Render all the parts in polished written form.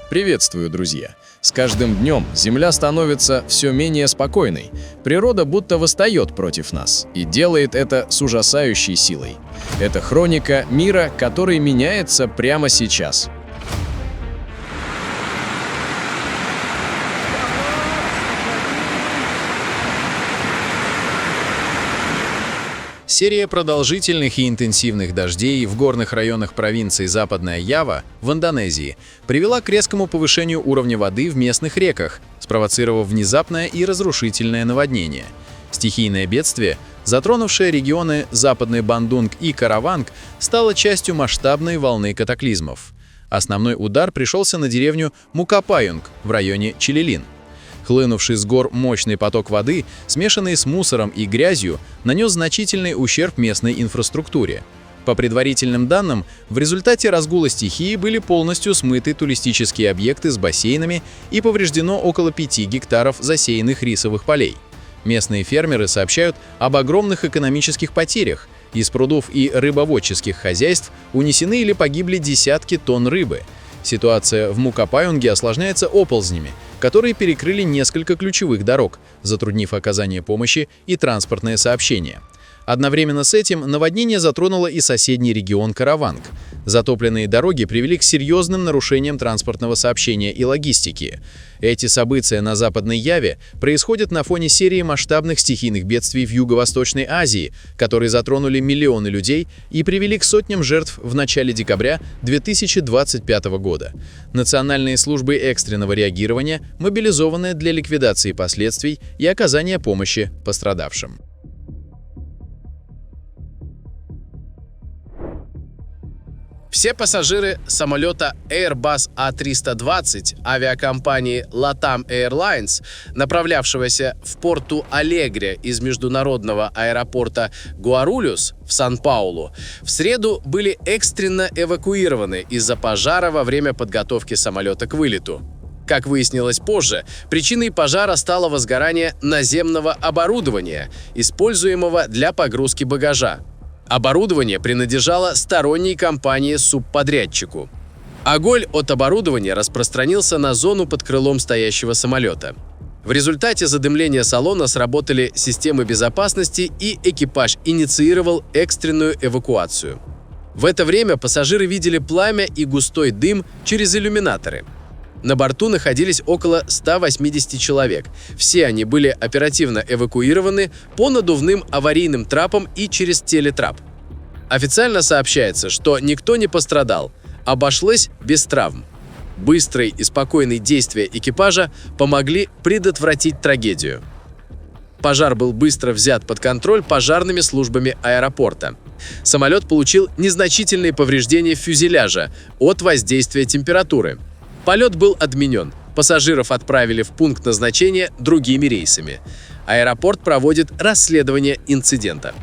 Приветствую, друзья! С каждым днем Земля становится все менее спокойной. Природа будто восстает против нас и делает это с ужасающей силой. Это хроника мира, который меняется прямо сейчас. Серия продолжительных и интенсивных дождей в горных районах провинции Западная Ява в Индонезии привела к резкому повышению уровня воды в местных реках, спровоцировав внезапное и разрушительное наводнение. Стихийное бедствие, затронувшее регионы Западный Бандунг и Караванг, стало частью масштабной волны катаклизмов. Основной удар пришелся на деревню Мукапаюнг в районе Чилилин. Хлынувший с гор мощный поток воды, смешанный с мусором и грязью, нанес значительный ущерб местной инфраструктуре. По предварительным данным, в результате разгула стихии были полностью смыты туристические объекты с бассейнами и повреждено около 5 гектаров засеянных рисовых полей. Местные фермеры сообщают об огромных экономических потерях. Из прудов и рыбоводческих хозяйств унесены или погибли десятки тонн рыбы. Ситуация в Мукапаюнге осложняется оползнями, которые перекрыли несколько ключевых дорог, затруднив оказание помощи и транспортное сообщение. Одновременно с этим наводнение затронуло и соседний регион Караванг. Затопленные дороги привели к серьезным нарушениям транспортного сообщения и логистики. Эти события на Западной Яве происходят на фоне серии масштабных стихийных бедствий в Юго-Восточной Азии, которые затронули миллионы людей и привели к сотням жертв в начале декабря 2025 года. Национальные службы экстренного реагирования мобилизованы для ликвидации последствий и оказания помощи пострадавшим. Все пассажиры самолета Airbus A320 авиакомпании LATAM Airlines, направлявшегося в Порту-Алегре из международного аэропорта Гуарульюс в Сан-Паулу, в среду были экстренно эвакуированы из-за пожара во время подготовки самолета к вылету. Как выяснилось позже, причиной пожара стало возгорание наземного оборудования, используемого для погрузки багажа. Оборудование принадлежало сторонней компании-субподрядчику. Огонь от оборудования распространился на зону под крылом стоящего самолета. В результате задымления салона сработали системы безопасности, и экипаж инициировал экстренную эвакуацию. В это время пассажиры видели пламя и густой дым через иллюминаторы. На борту находились около 180 человек. Все они были оперативно эвакуированы по надувным аварийным трапам и через телетрап. Официально сообщается, что никто не пострадал, обошлось без травм. Быстрые и спокойные действия экипажа помогли предотвратить трагедию. Пожар был быстро взят под контроль пожарными службами аэропорта. Самолет получил незначительные повреждения фюзеляжа от воздействия температуры. Полет был отменен. Пассажиров отправили в пункт назначения другими рейсами. Аэропорт проводит расследование инцидента.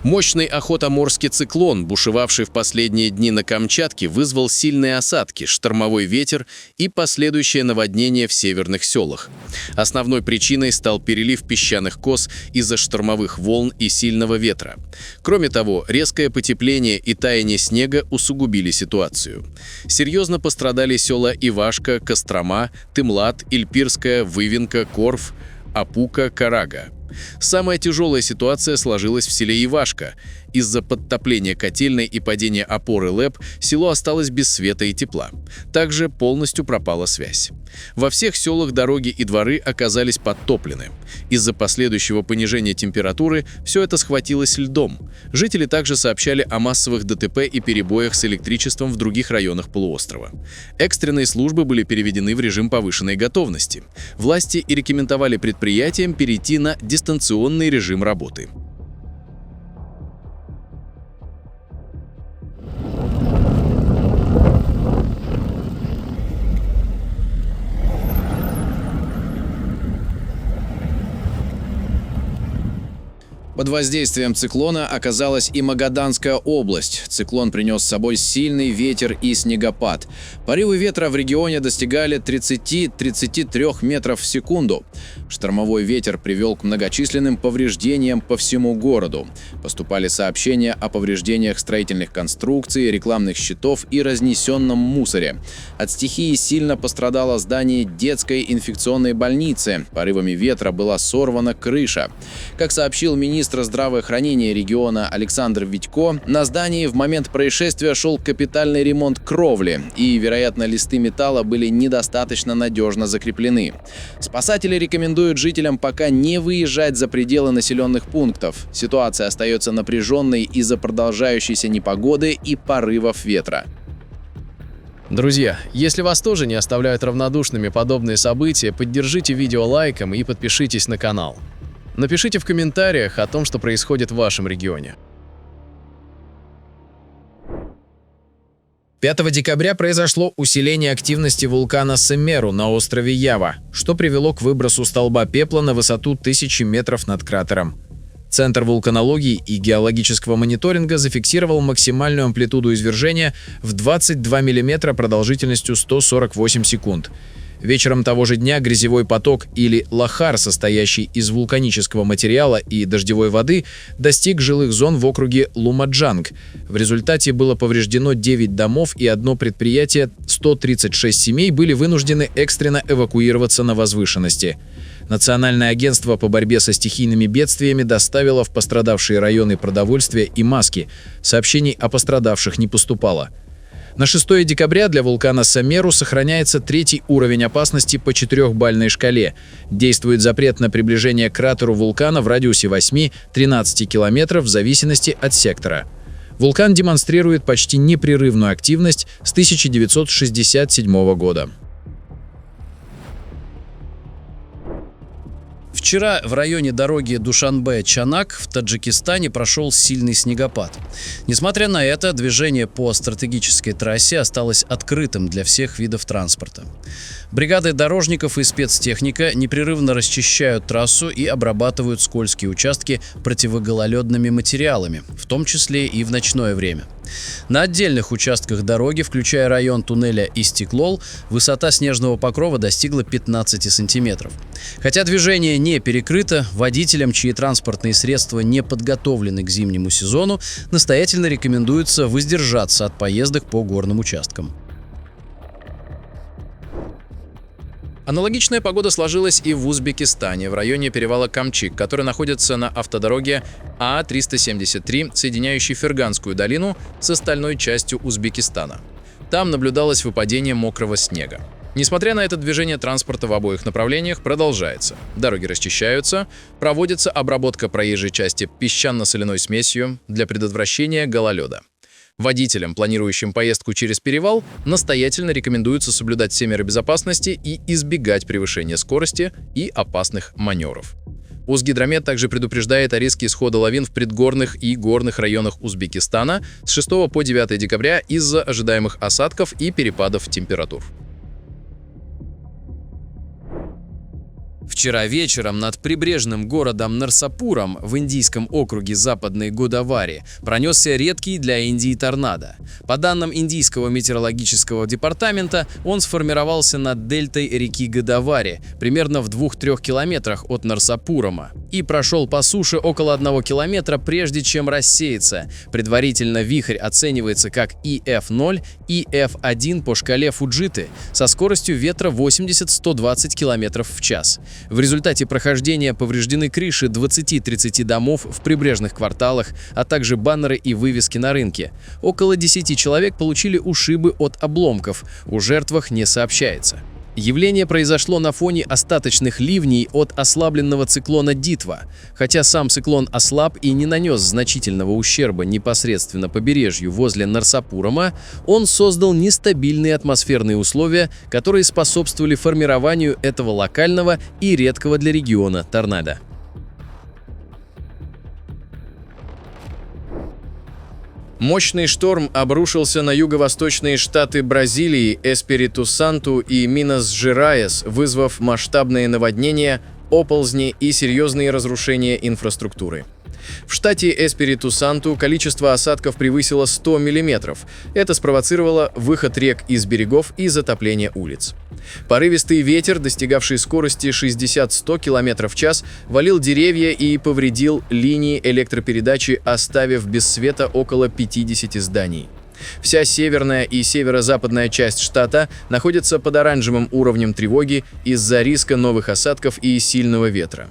Мощный охотоморский циклон, бушевавший в последние дни на Камчатке, вызвал сильные осадки, штормовой ветер и последующее наводнение в северных селах. Основной причиной стал перелив песчаных кос из-за штормовых волн и сильного ветра. Кроме того, резкое потепление и таяние снега усугубили ситуацию. Серьезно пострадали села Ивашка, Кострома, Тымлат, Ильпирская, Вывинка, Корф, Апука, Карага. Самая тяжелая ситуация сложилась в селе Ивашка. Из-за подтопления котельной и падения опоры ЛЭП село осталось без света и тепла. Также полностью пропала связь. Во всех селах дороги и дворы оказались подтоплены. Из-за последующего понижения температуры все это схватилось льдом. Жители также сообщали о массовых ДТП и перебоях с электричеством в других районах полуострова. Экстренные службы были переведены в режим повышенной готовности. Власти и рекомендовали предприятиям перейти на дистанционный режим работы. Под воздействием циклона оказалась и Магаданская область. Циклон принес с собой сильный ветер и снегопад. Порывы ветра в регионе достигали 30-33 метров в секунду. Штормовой ветер привел к многочисленным повреждениям по всему городу. Поступали сообщения о повреждениях строительных конструкций, рекламных щитов и разнесенном мусоре. От стихии сильно пострадало здание детской инфекционной больницы. Порывами ветра была сорвана крыша. Как сообщил министр здравоохранения региона Александр Витько, на здании в момент происшествия шел капитальный ремонт кровли, и, вероятно, листы металла были недостаточно надежно закреплены. Спасатели рекомендуют жителям пока не выезжать за пределы населенных пунктов. Ситуация остается напряженной из-за продолжающейся непогоды и порывов ветра. Друзья, если вас тоже не оставляют равнодушными подобные события, поддержите видео лайком и подпишитесь на канал. Напишите в комментариях о том, что происходит в вашем регионе. 5 декабря произошло усиление активности вулкана Семеру на острове Ява, что привело к выбросу столба пепла на высоту 1000 метров над кратером. Центр вулканологии и геологического мониторинга зафиксировал максимальную амплитуду извержения в 22 мм продолжительностью 148 секунд. Вечером того же дня грязевой поток или лахар, состоящий из вулканического материала и дождевой воды, достиг жилых зон в округе Лумаджанг. В результате было повреждено 9 домов и одно предприятие, 136 семей были вынуждены экстренно эвакуироваться на возвышенности. Национальное агентство по борьбе со стихийными бедствиями доставило в пострадавшие районы продовольствия и маски. Сообщений о пострадавших не поступало. На 6 декабря для вулкана Семеру сохраняется 3-й уровень опасности по 4-бальной шкале. Действует запрет на приближение к кратеру вулкана в радиусе 8-13 километров в зависимости от сектора. Вулкан демонстрирует почти непрерывную активность с 1967 года. Вчера в районе дороги Душанбе-Чанак в Таджикистане прошел сильный снегопад. Несмотря на это, движение по стратегической трассе осталось открытым для всех видов транспорта. Бригады дорожников и спецтехника непрерывно расчищают трассу и обрабатывают скользкие участки противогололедными материалами, в том числе и в ночное время. На отдельных участках дороги, включая район туннеля Истиклол, высота снежного покрова достигла 15 сантиметров. Хотя движение не перекрыто, водителям, чьи транспортные средства не подготовлены к зимнему сезону, настоятельно рекомендуется воздержаться от поездок по горным участкам. Аналогичная погода сложилась и в Узбекистане, в районе перевала Камчик, который находится на автодороге А-373, соединяющей Ферганскую долину с остальной частью Узбекистана. Там наблюдалось выпадение мокрого снега. Несмотря на это, движение транспорта в обоих направлениях продолжается. Дороги расчищаются, проводится обработка проезжей части песчано-соляной смесью для предотвращения гололеда. Водителям, планирующим поездку через перевал, настоятельно рекомендуется соблюдать все меры безопасности и избегать превышения скорости и опасных маневров. Узгидромет также предупреждает о риске исхода лавин в предгорных и горных районах Узбекистана с 6 по 9 декабря из-за ожидаемых осадков и перепадов температур. Вчера вечером над прибрежным городом Нарсапуром в индийском округе Западной Годавари пронесся редкий для Индии торнадо. По данным Индийского метеорологического департамента, он сформировался над дельтой реки Годавари, примерно в 2-3 километрах от Нарсапурома, и прошел по суше около 1 километра, прежде чем рассеяться. Предварительно вихрь оценивается как EF0 и F1 по шкале Фуджиты со скоростью ветра 80-120 км в час. В результате прохождения повреждены крыши 20-30 домов в прибрежных кварталах, а также баннеры и вывески на рынке. Около 10 человек получили ушибы от обломков, о жертвах не сообщается. Явление произошло на фоне остаточных ливней от ослабленного циклона Дитва. Хотя сам циклон ослаб и не нанес значительного ущерба непосредственно побережью возле Нарсапурома, он создал нестабильные атмосферные условия, которые способствовали формированию этого локального и редкого для региона торнадо. Мощный шторм обрушился на юго-восточные штаты Бразилии, Эспириту-Санту и Минас-Жерайес, вызвав масштабные наводнения, оползни и серьезные разрушения инфраструктуры. В штате Эспириту-Санту количество осадков превысило 100 мм. Это спровоцировало выход рек из берегов и затопление улиц. Порывистый ветер, достигавший скорости 60-100 км в час, валил деревья и повредил линии электропередачи, оставив без света около 50 зданий. Вся северная и северо-западная часть штата находится под оранжевым уровнем тревоги из-за риска новых осадков и сильного ветра.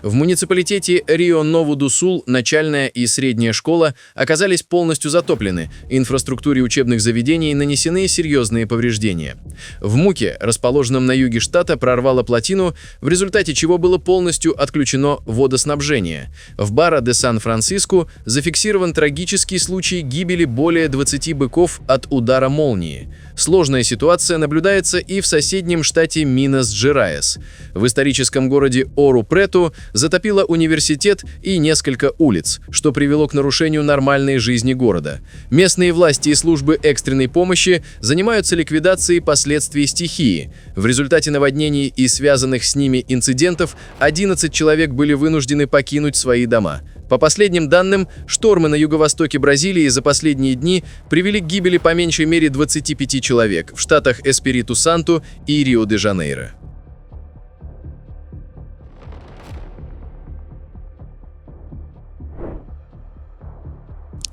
В муниципалитете Рио-Нову-ду-Сул начальная и средняя школа оказались полностью затоплены, инфраструктуре учебных заведений нанесены серьезные повреждения. В Муке, расположенном на юге штата, прорвало плотину, в результате чего было полностью отключено водоснабжение. В Бара-де-Сан-Франциско зафиксирован трагический случай гибели более 20 быков от удара молнии. Сложная ситуация наблюдается и в соседнем штате Минас-Джерайс. В историческом городе Ору-Прету затопило университет и несколько улиц, что привело к нарушению нормальной жизни города. Местные власти и службы экстренной помощи занимаются ликвидацией последствий стихии. В результате наводнений и связанных с ними инцидентов 11 человек были вынуждены покинуть свои дома. По последним данным, штормы на юго-востоке Бразилии за последние дни привели к гибели по меньшей мере 25 человек в штатах Эспириту-Санту и Рио-де-Жанейро.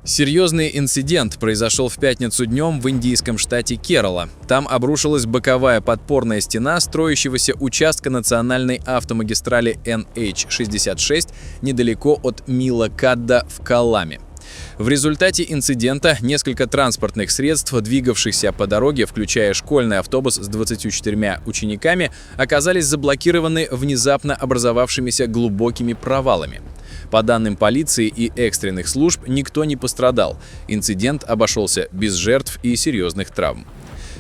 Серьезный инцидент произошел в пятницу днем в индийском штате Керала. Там обрушилась боковая подпорная стена строящегося участка национальной автомагистрали NH-66 недалеко от Милакадда в Колламе. В результате инцидента несколько транспортных средств, двигавшихся по дороге, включая школьный автобус с 24 учениками, оказались заблокированы внезапно образовавшимися глубокими провалами. По данным полиции и экстренных служб, никто не пострадал. Инцидент обошелся без жертв и серьезных травм.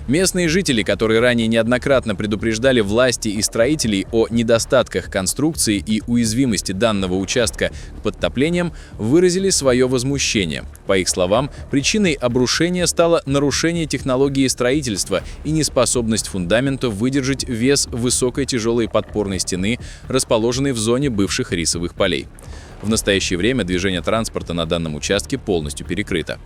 Местные жители, которые ранее неоднократно предупреждали власти и строителей о недостатках конструкции и уязвимости данного участка к подтоплениям, выразили свое возмущение. По их словам, причиной обрушения стало нарушение технологии строительства и неспособность фундамента выдержать вес высокой тяжелой подпорной стены, расположенной в зоне бывших рисовых полей. В настоящее время движение транспорта на данном участке полностью перекрыто.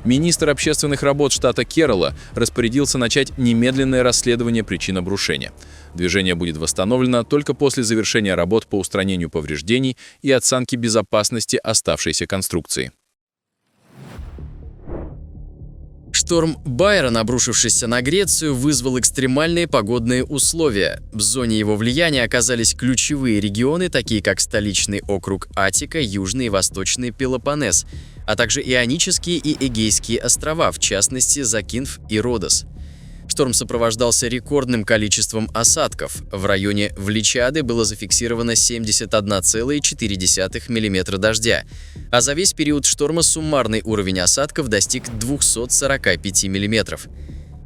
Министр общественных работ штата Керала распорядился начать немедленное расследование причин обрушения. Движение будет восстановлено только после завершения работ по устранению повреждений и оценки безопасности оставшейся конструкции. Шторм Байрон, обрушившийся на Грецию, вызвал экстремальные погодные условия. В зоне его влияния оказались ключевые регионы, такие как столичный округ Аттика, Южный и Восточный Пелопоннес, а также Ионические и Эгейские острова, в частности Закинф и Родос. Шторм сопровождался рекордным количеством осадков. В районе Вличиады было зафиксировано 71,4 мм дождя, а за весь период шторма суммарный уровень осадков достиг 245 мм.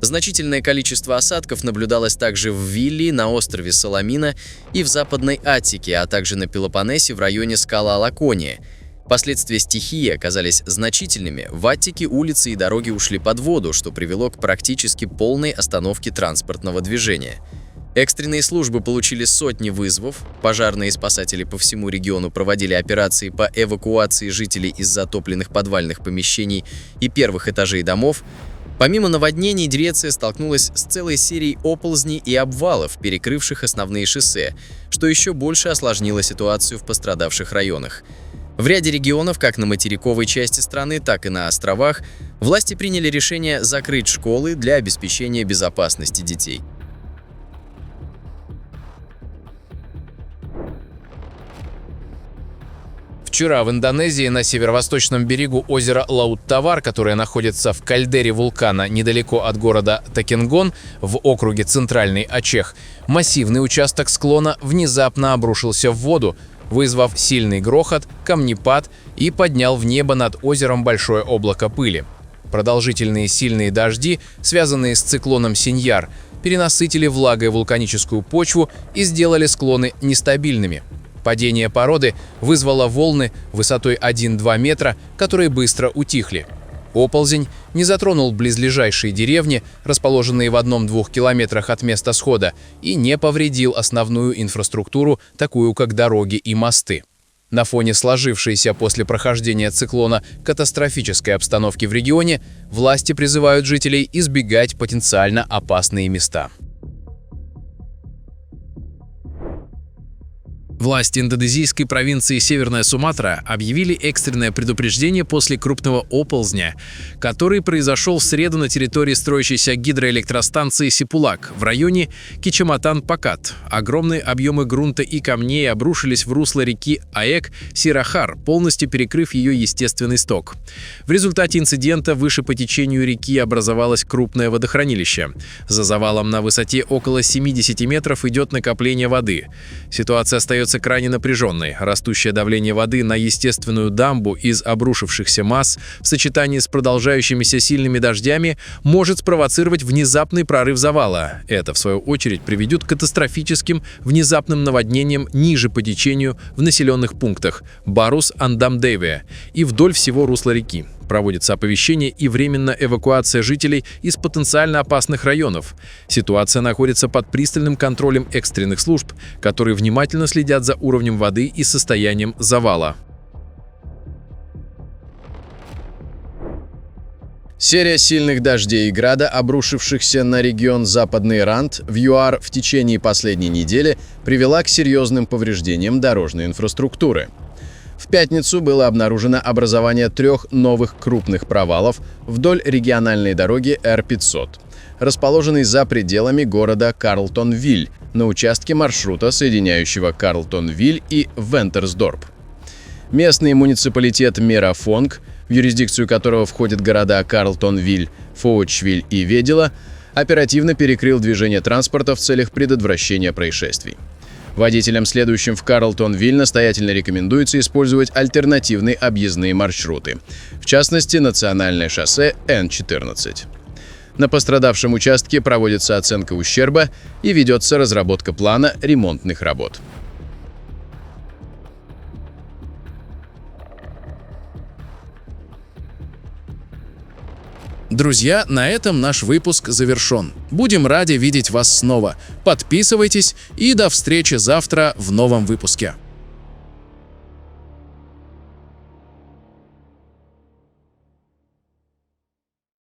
Значительное количество осадков наблюдалось также в Виллии, на острове Саламина и в Западной Аттике, а также на Пелопоннесе в районе Скала Лакония. Последствия стихии оказались значительными. В Аттике улицы и дороги ушли под воду, что привело к практически полной остановке транспортного движения. Экстренные службы получили сотни вызовов, пожарные и спасатели по всему региону проводили операции по эвакуации жителей из затопленных подвальных помещений и первых этажей домов. Помимо наводнений, Греция столкнулась с целой серией оползней и обвалов, перекрывших основные шоссе, что еще больше осложнило ситуацию в пострадавших районах. В ряде регионов, как на материковой части страны, так и на островах, власти приняли решение закрыть школы для обеспечения безопасности детей. Вчера в Индонезии на северо-восточном берегу озера Лаут-Тавар, которое находится в кальдере вулкана недалеко от города Такенгон в округе Центральный Ачех, массивный участок склона внезапно обрушился в воду, вызвав сильный грохот, камнепад и поднял в небо над озером большое облако пыли. Продолжительные сильные дожди, связанные с циклоном Синьяр, перенасытили влагой вулканическую почву и сделали склоны нестабильными. Падение породы вызвало волны высотой 1-2 метра, которые быстро утихли. Оползень не затронул близлежащие деревни, расположенные в 1-2 километрах от места схода, и не повредил основную инфраструктуру, такую как дороги и мосты. На фоне сложившейся после прохождения циклона катастрофической обстановки в регионе, власти призывают жителей избегать потенциально опасные места. Власти индонезийской провинции Северная Суматра объявили экстренное предупреждение после крупного оползня, который произошел в среду на территории строящейся гидроэлектростанции Сипулак в районе Кичаматан-Пакат. Огромные объемы грунта и камней обрушились в русло реки Аек-Сирахар, полностью перекрыв ее естественный сток. В результате инцидента выше по течению реки образовалось крупное водохранилище. За завалом на высоте около 70 метров идет накопление воды. Ситуация остается крайне напряженной. Растущее давление воды на естественную дамбу из обрушившихся масс в сочетании с продолжающимися сильными дождями может спровоцировать внезапный прорыв завала. Это, в свою очередь, приведет к катастрофическим внезапным наводнениям ниже по течению в населенных пунктах Барус-Андам-Деве и вдоль всего русла реки. Проводится оповещение и временная эвакуация жителей из потенциально опасных районов. Ситуация находится под пристальным контролем экстренных служб, которые внимательно следят за уровнем воды и состоянием завала. Серия сильных дождей и града, обрушившихся на регион Западный Рант в ЮАР в течение последней недели, привела к серьезным повреждениям дорожной инфраструктуры. В пятницу было обнаружено образование 3 новых крупных провалов вдоль региональной дороги Р-500, расположенной за пределами города Карлтон-Виль, на участке маршрута, соединяющего Карлтон-Виль и Вентерсдорп. Местный муниципалитет Мерафонг, в юрисдикцию которого входят города Карлтон-Виль, Фоучвиль и Ведела, оперативно перекрыл движение транспорта в целях предотвращения происшествий. Водителям, следующим в Карлтон-Виль, настоятельно рекомендуется использовать альтернативные объездные маршруты, в частности, национальное шоссе Н-14. На пострадавшем участке проводится оценка ущерба и ведется разработка плана ремонтных работ. Друзья, на этом наш выпуск завершен. Будем рады видеть вас снова. Подписывайтесь и до встречи завтра в новом выпуске.